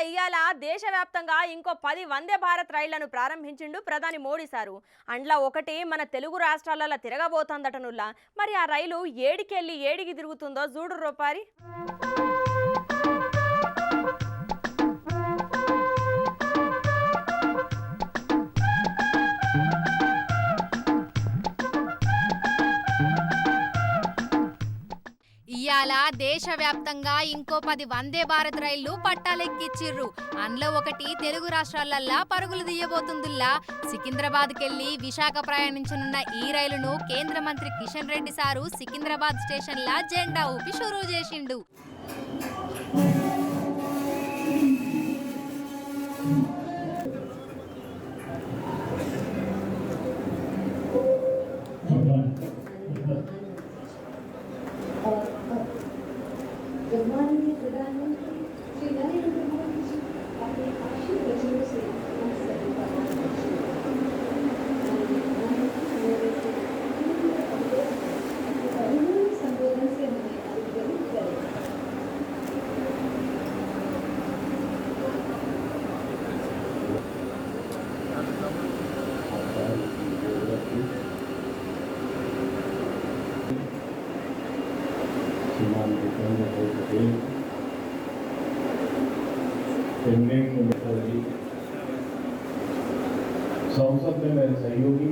ఇయాల దేశవ్యాప్తంగా ఇంకో 10 వందే భారత్ రైళ్లను ప్రారంభించిండు ప్రధాని మోడీ సారు. అండ్ల ఒకటి మన తెలుగు రాష్ట్రాలలో తిరగబోతోందటనుల్లా. మరి ఆ రైలు ఏడికెళ్ళి ఏడికి తిరుగుతుందో చూడు రూపారి. ఇయాల దేశవ్యాప్తంగా ఇంకో 10 వందే భారత్ రైళ్లు పట్టాలెక్కిచ్చిర్రు. అందులో ఒకటి తెలుగు రాష్ట్రాలల్లా పరుగులు తీయబోతుందిల్లా. సికింద్రాబాద్కెళ్లి విశాఖ ప్రయాణించనున్న ఈ రైలును కేంద్ర మంత్రి కిషన్ రెడ్డి సారు సికింద్రాబాద్ స్టేషన్లా జెండా ఊపి షురూ చేసిండు. माननीय प्रधानमंत्री श्री नरेंद्र मोदी जी अपने आशीर्वचनों से हम सभी का संबोधन से हमें अनुग्रहित करें। संसद में मेरे सहयोगी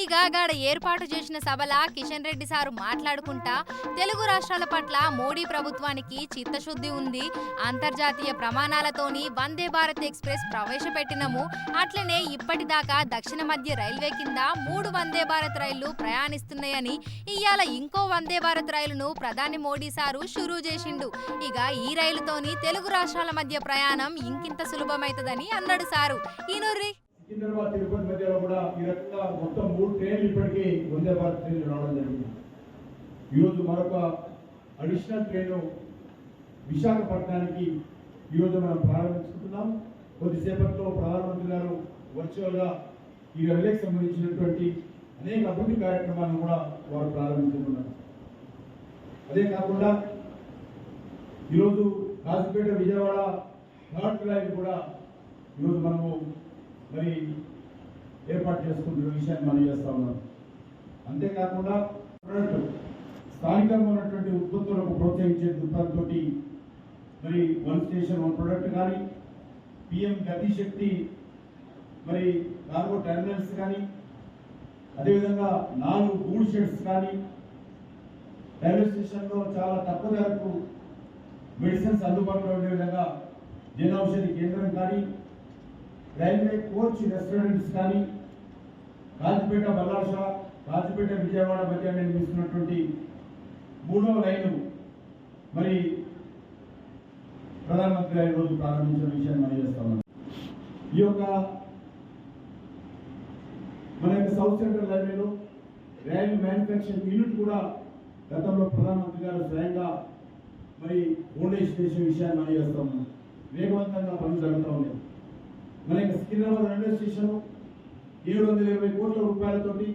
ఇక గాడ ఏర్పాటు చేసిన సభల కిషన్ రెడ్డి సారు మాట్లాడుకుంటా తెలుగు రాష్ట్రాల పట్ల మోడీ ప్రభుత్వానికి చిత్తశుద్ధి ఉంది, అంతర్జాతీయ ప్రమాణాలతోని వందే భారత్ ఎక్స్ప్రెస్ ప్రవేశపెట్టినము, అట్లనే ఇప్పటిదాకా దక్షిణ మధ్య రైల్వే కింద 3 వందే భారత్ రైళ్లు ప్రయాణిస్తున్నాయని, ఇయ్యాల ఇంకో వందే భారత్ రైలును ప్రధాని మోడీ సారు షురూ చేసిండు. ఇక ఈ రైలుతోని తెలుగు రాష్ట్రాల మధ్య ప్రయాణం ఇంకింత సులభమైతదని అన్నాడు సారు. ఈనూర్రి సికింద్రాబాద్ తిరుపతి మధ్యలో కూడా ఈ రకంగా మొత్తం 3 ట్రైన్లు ఇప్పటికీ వందే భారత్ ట్రైన్లు రావడం జరిగింది. ఈరోజు మరొక అడిషనల్ ట్రైను విశాఖపట్నానికి ఈరోజు మనం ప్రారంభించుకుంటున్నాం. కొద్దిసేపట్లో ప్రధానమంత్రి గారు వర్చువల్గా ఈ రైలుకి సంబంధించినటువంటి అనేక అభివృద్ధి కార్యక్రమాలను కూడా వారు ప్రారంభించుకున్నారు. అదే కాకుండా ఈరోజు కాజీపేట విజయవాడ థర్డ్ లైన్ కూడా ఈరోజు మనము మరి ఏర్పాటు చేసుకుంటున్న విషయాన్ని మనం చేస్తా ఉన్నాం. అంతేకాకుండా స్థానికంగా ఉన్నటువంటి ఉత్పత్తులకు ప్రోత్సహించే దృక్పథంతో మరి 1 స్టేషన్ 1 ప్రొడక్ట్ కానీ, పిఎం గతిశక్తి మరి కార్గో టెర్మినల్స్ కానీ, అదేవిధంగా 4 గూడ్ షెడ్స్ కానీ, రైల్వే స్టేషన్లో చాలా తక్కువ ధరకు మెడిసిన్స్ అందుబాటులో ఉండే విధంగా జన ఔషధి కేంద్రం కానీ, రైల్వే కోచ్ రెస్టారెంట్స్ కానీ, కాజీపేట బల్లార్షా, కాజీపేట విజయవాడ మధ్య నిర్మిస్తున్నటువంటి 3వ లైను మరి ప్రధానమంత్రి గారి రోజు ప్రారంభించిన విషయాన్ని మనం చేస్తా ఉన్నాం. ఈ యొక్క మన యొక్క సౌత్ సెంట్రల్ రైల్వేలో రైలు మ్యానుఫ్యాక్చరింగ్ యూనిట్ కూడా గతంలో ప్రధానమంత్రి గారు స్వయంగా మరి ఫౌండేషన్ చేసే విషయాన్ని మనం చేస్తా ఉన్నాం. వేగవంతంగా పనులు జరుగుతూ ఉన్నాయి. మన యొక్క సికింద్రాబాద్ రైల్వే స్టేషన్ 720 కోట్ల రూపాయలతోటి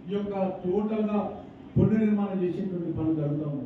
ఈ యొక్క టోటల్గా పునర్నిర్మాణం చేసేటువంటి పనులు జరుగుతూ ఉన్నాయి.